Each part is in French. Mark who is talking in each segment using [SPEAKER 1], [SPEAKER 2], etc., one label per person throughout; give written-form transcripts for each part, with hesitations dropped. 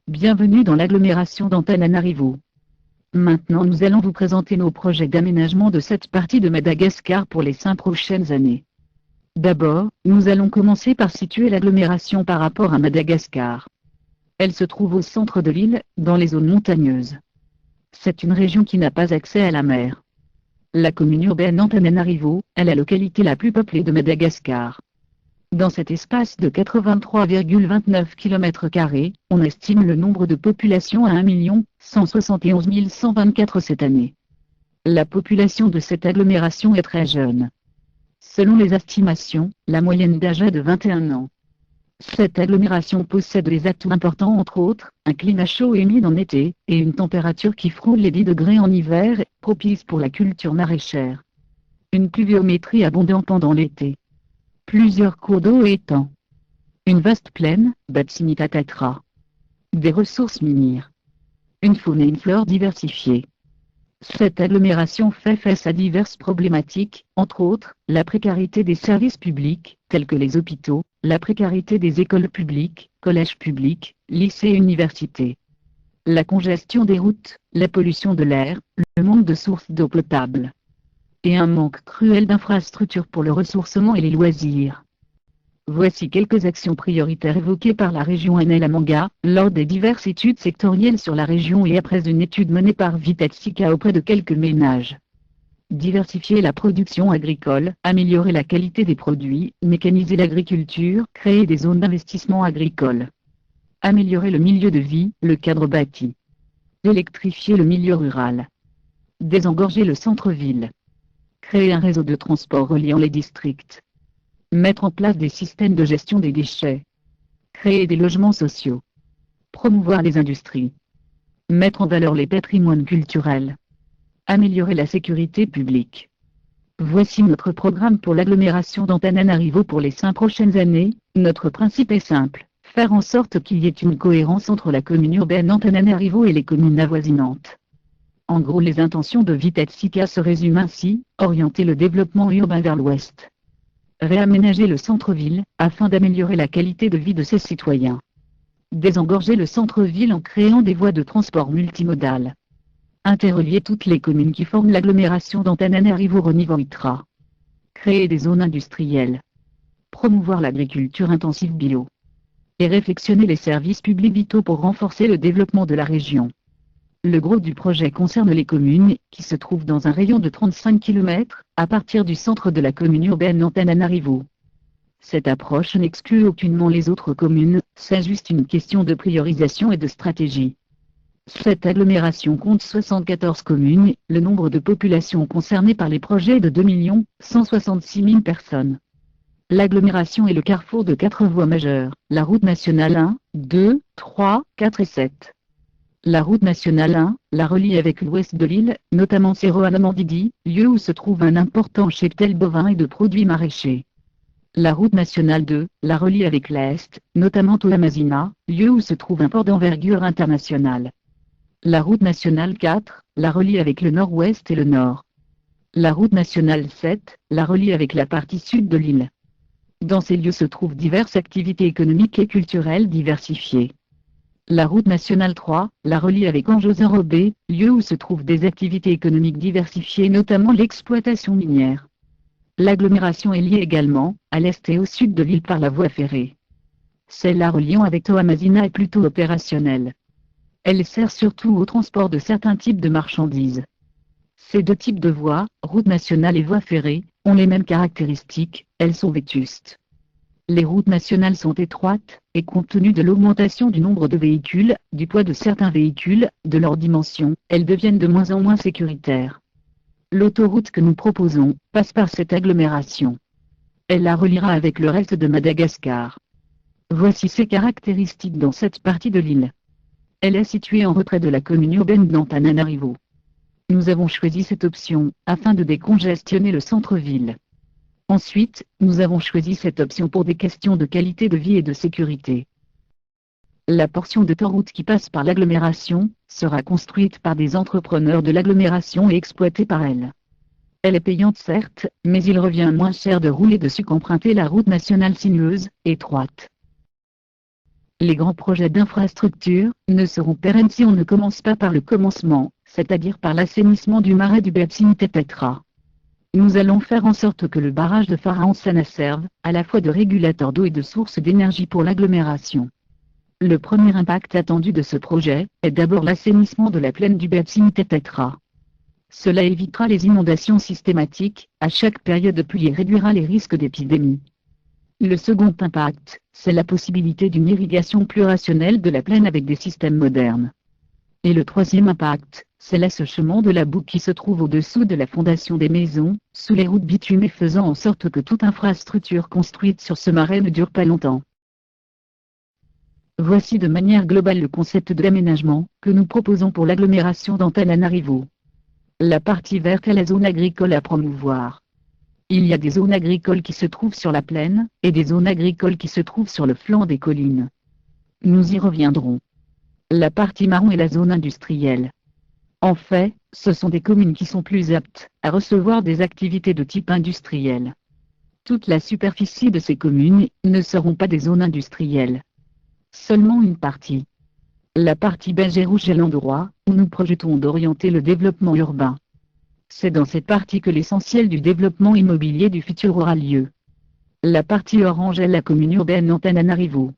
[SPEAKER 1] Bienvenue dans l'agglomération d'Antananarivo. Maintenant nous allons vous présenter nos projets d'aménagement de cette partie de Madagascar pour les 5 prochaines années. D'abord, nous allons commencer par situer l'agglomération par rapport à Madagascar. Elle se trouve au centre de l'île, dans les zones montagneuses. C'est une région qui n'a pas accès à la mer. La commune urbaine d'Antananarivo est la localité la plus peuplée de Madagascar. Dans cet espace de 83,29 km², on estime le nombre de population à 1 171 124 cette année. La population de cette agglomération est très jeune. Selon les estimations, la moyenne d'âge est de 21 ans. Cette agglomération possède des atouts importants, entre autres, un climat chaud et humide en été, et une température qui frôle les 10 degrés en hiver, propice pour la culture maraîchère. Une pluviométrie abondante pendant l'été. Plusieurs cours d'eau et étangs. Une vaste plaine, Batsimitatatara. Des ressources minières. Une faune et une flore diversifiées. Cette agglomération fait face à diverses problématiques, entre autres, la précarité des services publics, tels que les hôpitaux, la précarité des écoles publiques, collèges publics, lycées et universités. La congestion des routes, la pollution de l'air, le manque de sources d'eau potable. Et un manque cruel d'infrastructures pour le ressourcement et les loisirs. Voici quelques actions prioritaires évoquées par la région Anela-Manga, lors des diverses études sectorielles sur la région et après une étude menée par Vitatsika auprès de quelques ménages. Diversifier la production agricole, améliorer la qualité des produits, mécaniser l'agriculture, créer des zones d'investissement agricole. Améliorer le milieu de vie, le cadre bâti. Électrifier le milieu rural. Désengorger le centre-ville. Créer un réseau de transport reliant les districts. Mettre en place des systèmes de gestion des déchets. Créer des logements sociaux. Promouvoir les industries. Mettre en valeur les patrimoines culturels. Améliorer la sécurité publique. Voici notre programme pour l'agglomération d'Antananarivo pour les 5 prochaines années. Notre principe est simple, faire en sorte qu'il y ait une cohérence entre la commune urbaine d'Antananarivo et les communes avoisinantes. En gros, les intentions de Vitatsika se résument ainsi: orienter le développement urbain vers l'ouest. Réaménager le centre-ville, afin d'améliorer la qualité de vie de ses citoyens. Désengorger le centre-ville en créant des voies de transport multimodales. Interrelier toutes les communes qui forment l'agglomération d'Antananarivo-Renivohitra. Créer des zones industrielles. Promouvoir l'agriculture intensive bio. Et réflexionner les services publics vitaux pour renforcer le développement de la région. Le gros du projet concerne les communes, qui se trouvent dans un rayon de 35 km, à partir du centre de la commune urbaine d'Antananarivo. Cette approche n'exclut aucunement les autres communes, c'est juste une question de priorisation et de stratégie. Cette agglomération compte 74 communes, le nombre de populations concernées par les projets est de 2 166 000 personnes. L'agglomération est le carrefour de 4 voies majeures, la route nationale 1, 2, 3, 4 et 7. La route nationale 1, la relie avec l'ouest de l'île, notamment Seroanamandidi, lieu où se trouve un important cheptel bovin et de produits maraîchers. La route nationale 2, la relie avec l'est, notamment Toamasina, lieu où se trouve un port d'envergure internationale. La route nationale 4, la relie avec le nord-ouest et le nord. La route nationale 7, la relie avec la partie sud de l'île. Dans ces lieux se trouvent diverses activités économiques et culturelles diversifiées. La route nationale 3, la relie avec Anjozorobé, lieu où se trouvent des activités économiques diversifiées, notamment l'exploitation minière. L'agglomération est liée également, à l'est et au sud de l'île par la voie ferrée. Celle-là reliant avec Toamasina est plutôt opérationnelle. Elle sert surtout au transport de certains types de marchandises. Ces deux types de voies, route nationale et voie ferrée, ont les mêmes caractéristiques, elles sont vétustes. Les routes nationales sont étroites, et compte tenu de l'augmentation du nombre de véhicules, du poids de certains véhicules, de leur dimension, elles deviennent de moins en moins sécuritaires. L'autoroute que nous proposons, passe par cette agglomération. Elle la reliera avec le reste de Madagascar. Voici ses caractéristiques dans cette partie de l'île. Elle est située en retrait de la commune urbaine d'Antananarivo. Nous avons choisi cette option, afin de décongestionner le centre-ville. Ensuite, nous avons choisi cette option pour des questions de qualité de vie et de sécurité. La portion d'autoroute qui passe par l'agglomération, sera construite par des entrepreneurs de l'agglomération et exploitée par elle. Elle est payante certes, mais il revient moins cher de rouler dessus qu'emprunter la route nationale sinueuse, étroite. Les grands projets d'infrastructure ne seront pérennes si on ne commence pas par le commencement, c'est-à-dire par l'assainissement du marais du Batsimitepetra. Nous allons faire en sorte que le barrage de Pharaon-Sana serve, à la fois de régulateur d'eau et de source d'énergie pour l'agglomération. Le premier impact attendu de ce projet est d'abord l'assainissement de la plaine du Batsimitepetra. Cela évitera les inondations systématiques, à chaque période de pluie et réduira les risques d'épidémie. Le second impact, c'est la possibilité d'une irrigation plus rationnelle de la plaine avec des systèmes modernes. Et le troisième impact, c'est l'assèchement de la boue qui se trouve au-dessous de la fondation des maisons, sous les routes bitumées faisant en sorte que toute infrastructure construite sur ce marais ne dure pas longtemps. Voici de manière globale le concept d'aménagement que nous proposons pour l'agglomération d'Antananarivo. La partie verte est la zone agricole à promouvoir. Il y a des zones agricoles qui se trouvent sur la plaine, et des zones agricoles qui se trouvent sur le flanc des collines. Nous y reviendrons. La partie marron est la zone industrielle. En fait, ce sont des communes qui sont plus aptes à recevoir des activités de type industriel. Toute la superficie de ces communes ne seront pas des zones industrielles. Seulement une partie. La partie beige et rouge est l'endroit où nous projetons d'orienter le développement urbain. C'est dans cette partie que l'essentiel du développement immobilier du futur aura lieu. La partie orange est la commune urbaine d'Antananarivo.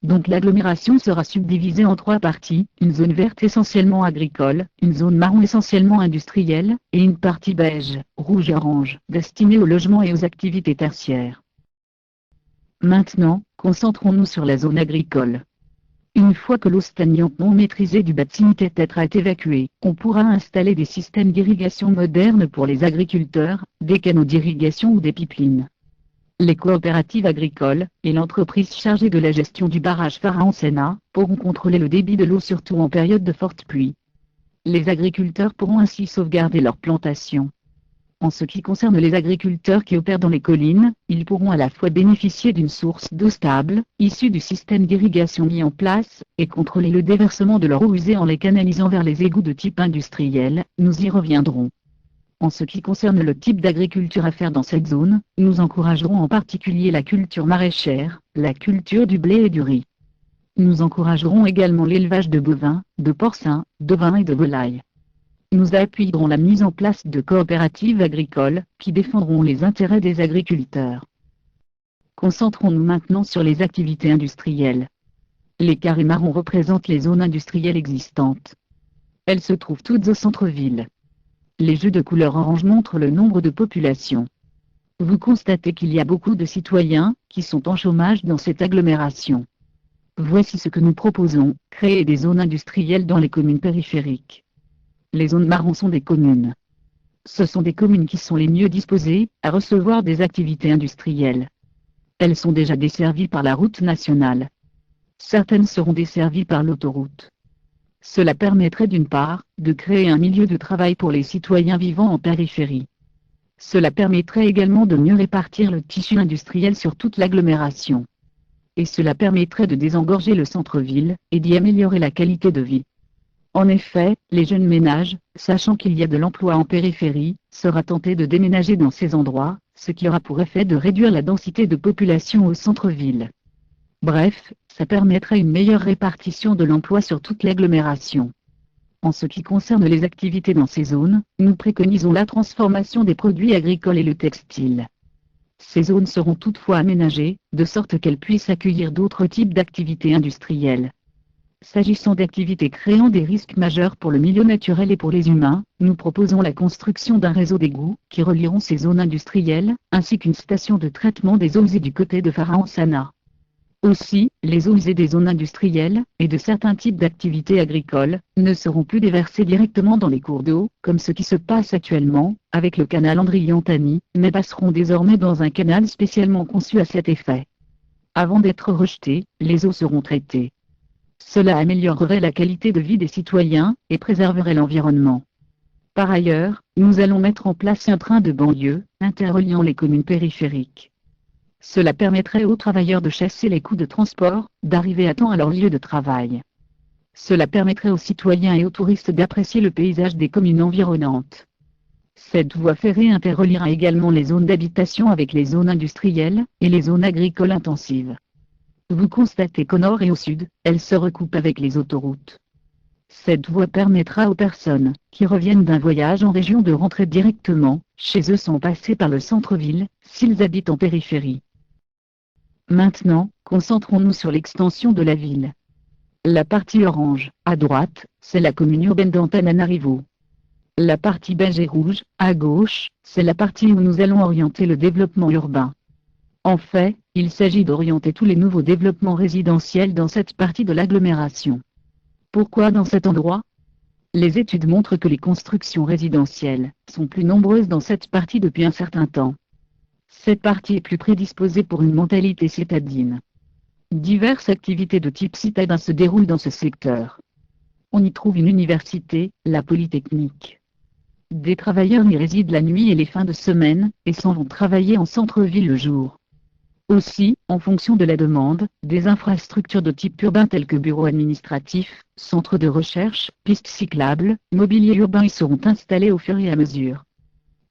[SPEAKER 1] Donc l'agglomération sera subdivisée en trois parties, une zone verte essentiellement agricole, une zone marron essentiellement industrielle, et une partie beige, rouge et orange, destinée au logement et aux activités tertiaires. Maintenant, concentrons-nous sur la zone agricole. Une fois que l'eau stagnante non maîtrisée du Batsimitepetra est évacuée, on pourra installer des systèmes d'irrigation modernes pour les agriculteurs, des canaux d'irrigation ou des pipelines. Les coopératives agricoles, et l'entreprise chargée de la gestion du barrage Pharaon-Sana, pourront contrôler le débit de l'eau surtout en période de forte pluie. Les agriculteurs pourront ainsi sauvegarder leurs plantations. En ce qui concerne les agriculteurs qui opèrent dans les collines, ils pourront à la fois bénéficier d'une source d'eau stable, issue du système d'irrigation mis en place, et contrôler le déversement de leur eau usée en les canalisant vers les égouts de type industriel, nous y reviendrons. En ce qui concerne le type d'agriculture à faire dans cette zone, nous encouragerons en particulier la culture maraîchère, la culture du blé et du riz. Nous encouragerons également l'élevage de bovins, de porcins, d'ovins et de volailles. Nous appuierons la mise en place de coopératives agricoles, qui défendront les intérêts des agriculteurs. Concentrons-nous maintenant sur les activités industrielles. Les carrés marrons représentent les zones industrielles existantes. Elles se trouvent toutes au centre-ville. Les jeux de couleur orange montrent le nombre de population. Vous constatez qu'il y a beaucoup de citoyens qui sont en chômage dans cette agglomération. Voici ce que nous proposons, créer des zones industrielles dans les communes périphériques. Les zones marron sont des communes. Ce sont des communes qui sont les mieux disposées à recevoir des activités industrielles. Elles sont déjà desservies par la route nationale. Certaines seront desservies par l'autoroute. Cela permettrait d'une part, de créer un milieu de travail pour les citoyens vivant en périphérie. Cela permettrait également de mieux répartir le tissu industriel sur toute l'agglomération. Et cela permettrait de désengorger le centre-ville, et d'y améliorer la qualité de vie. En effet, les jeunes ménages, sachant qu'il y a de l'emploi en périphérie, sera tentés de déménager dans ces endroits, ce qui aura pour effet de réduire la densité de population au centre-ville. Bref, ça permettrait une meilleure répartition de l'emploi sur toute l'agglomération. En ce qui concerne les activités dans ces zones, nous préconisons la transformation des produits agricoles et le textile. Ces zones seront toutefois aménagées, de sorte qu'elles puissent accueillir d'autres types d'activités industrielles. S'agissant d'activités créant des risques majeurs pour le milieu naturel et pour les humains, nous proposons la construction d'un réseau d'égouts qui relieront ces zones industrielles, ainsi qu'une station de traitement des eaux usées du côté de Pharaon-Sana. Aussi, les eaux usées des zones industrielles, et de certains types d'activités agricoles, ne seront plus déversées directement dans les cours d'eau, comme ce qui se passe actuellement, avec le canal Andriy-Antani, mais passeront désormais dans un canal spécialement conçu à cet effet. Avant d'être rejetées, les eaux seront traitées. Cela améliorerait la qualité de vie des citoyens, et préserverait l'environnement. Par ailleurs, nous allons mettre en place un train de banlieue, interreliant les communes périphériques. Cela permettrait aux travailleurs de chasser les coûts de transport, d'arriver à temps à leur lieu de travail. Cela permettrait aux citoyens et aux touristes d'apprécier le paysage des communes environnantes. Cette voie ferrée interreliera également les zones d'habitation avec les zones industrielles, et les zones agricoles intensives. Vous constatez qu'au nord et au sud, elle se recoupe avec les autoroutes. Cette voie permettra aux personnes qui reviennent d'un voyage en région de rentrer directement chez eux sans passer par le centre-ville, s'ils habitent en périphérie. Maintenant, concentrons-nous sur l'extension de la ville. La partie orange, à droite, c'est la commune urbaine d'Antananarivo. La partie beige et rouge, à gauche, c'est la partie où nous allons orienter le développement urbain. En fait, il s'agit d'orienter tous les nouveaux développements résidentiels dans cette partie de l'agglomération. Pourquoi dans cet endroit? Les études montrent que les constructions résidentielles sont plus nombreuses dans cette partie depuis un certain temps. Cette partie est plus prédisposée pour une mentalité citadine. Diverses activités de type citadin se déroulent dans ce secteur. On y trouve une université, la Polytechnique. Des travailleurs y résident la nuit et les fins de semaine, et s'en vont travailler en centre-ville le jour. Aussi, en fonction de la demande, des infrastructures de type urbain telles que bureaux administratifs, centres de recherche, pistes cyclables, mobilier urbain y seront installés au fur et à mesure.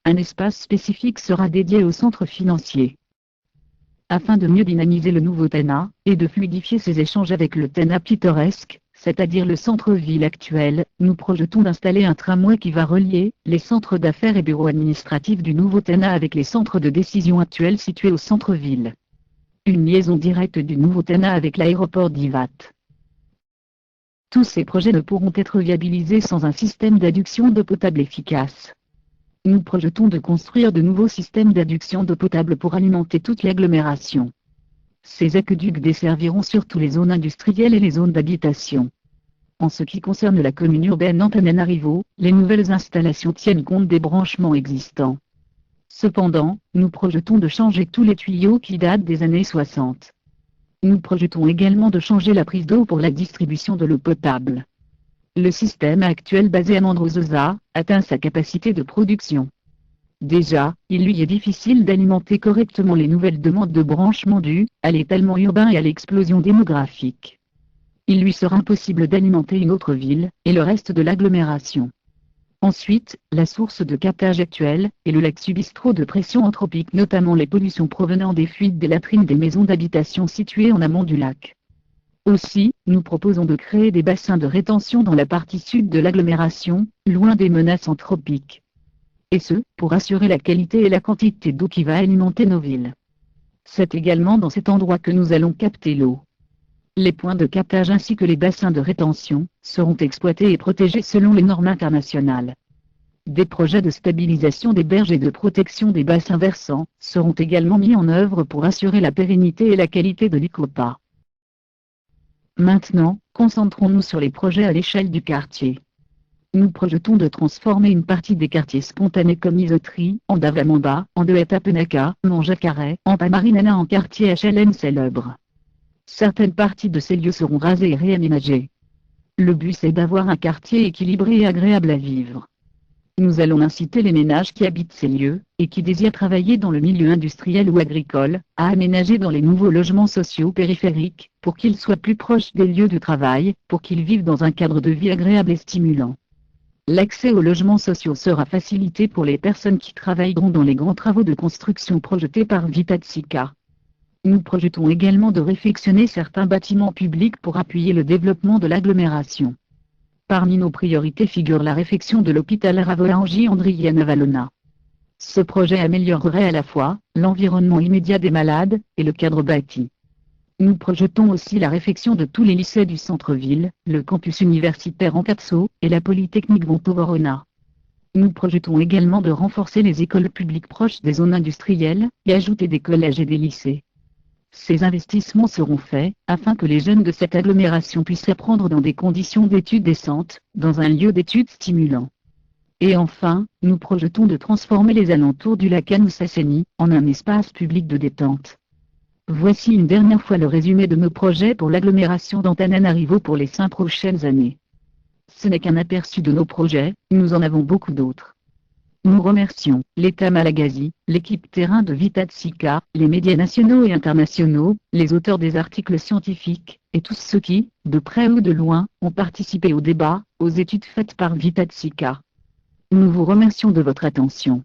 [SPEAKER 1] Un espace spécifique sera dédié au centre financier. Afin de mieux dynamiser le nouveau Tena, et de fluidifier ses échanges avec le Tena pittoresque, c'est-à-dire le centre-ville actuel, nous projetons d'installer un tramway qui va relier les centres d'affaires et bureaux administratifs du nouveau Tena avec les centres de décision actuels situés au centre-ville. Une liaison directe du nouveau Tena avec l'aéroport d'Ivat. Tous ces projets ne pourront être viabilisés sans un système d'adduction d'eau potable efficace. Nous projetons de construire de nouveaux systèmes d'adduction d'eau potable pour alimenter toute l'agglomération. Ces aqueducs desserviront surtout les zones industrielles et les zones d'habitation. En ce qui concerne la commune urbaine d'Antananarivo, les nouvelles installations tiennent compte des branchements existants. Cependant, nous projetons de changer tous les tuyaux qui datent des années 60. Nous projetons également de changer la prise d'eau pour la distribution de l'eau potable. Le système actuel basé à Mandrososa atteint sa capacité de production. Déjà, il lui est difficile d'alimenter correctement les nouvelles demandes de branchement dues à l'étalement urbain et à l'explosion démographique. Il lui sera impossible d'alimenter une autre ville et le reste de l'agglomération. Ensuite, la source de captage actuelle et le lac subissent trop de pression anthropique, notamment les pollutions provenant des fuites des latrines des maisons d'habitation situées en amont du lac. Aussi, nous proposons de créer des bassins de rétention dans la partie sud de l'agglomération, loin des menaces anthropiques. Et ce, pour assurer la qualité et la quantité d'eau qui va alimenter nos villes. C'est également dans cet endroit que nous allons capter l'eau. Les points de captage ainsi que les bassins de rétention seront exploités et protégés selon les normes internationales. Des projets de stabilisation des berges et de protection des bassins versants seront également mis en œuvre pour assurer la pérennité et la qualité de l'Ikopa. Maintenant, concentrons-nous sur les projets à l'échelle du quartier. Nous projetons de transformer une partie des quartiers spontanés comme Isotri, en Davamamba, en Deetapenaka, Manjacaré, en Pamarinana en quartier HLM célèbre. Certaines parties de ces lieux seront rasées et réaménagées. Le but c'est d'avoir un quartier équilibré et agréable à vivre. Nous allons inciter les ménages qui habitent ces lieux, et qui désirent travailler dans le milieu industriel ou agricole, à aménager dans les nouveaux logements sociaux périphériques, pour qu'ils soient plus proches des lieux de travail, pour qu'ils vivent dans un cadre de vie agréable et stimulant. L'accès aux logements sociaux sera facilité pour les personnes qui travailleront dans les grands travaux de construction projetés par Vitatsica. Nous projetons également de réfectionner certains bâtiments publics pour appuyer le développement de l'agglomération. Parmi nos priorités figure la réfection de l'hôpital Ravoangi Andriana Valona. Ce projet améliorerait à la fois l'environnement immédiat des malades et le cadre bâti. Nous projetons aussi la réfection de tous les lycées du centre-ville, le campus universitaire Ancazzo et la Polytechnique Vontovorona. Nous projetons également de renforcer les écoles publiques proches des zones industrielles et ajouter des collèges et des lycées. Ces investissements seront faits afin que les jeunes de cette agglomération puissent apprendre dans des conditions d'études décentes, dans un lieu d'études stimulant. Et enfin, nous projetons de transformer les alentours du lac Anoussaseni en un espace public de détente. Voici une dernière fois le résumé de nos projets pour l'agglomération d'Antananarivo pour les 5 prochaines années. Ce n'est qu'un aperçu de nos projets, nous en avons beaucoup d'autres. Nous remercions l'État malagasy, l'équipe terrain de Vitatsica, les médias nationaux et internationaux, les auteurs des articles scientifiques, et tous ceux qui, de près ou de loin, ont participé au débat, aux études faites par Vitatsica. Nous vous remercions de votre attention.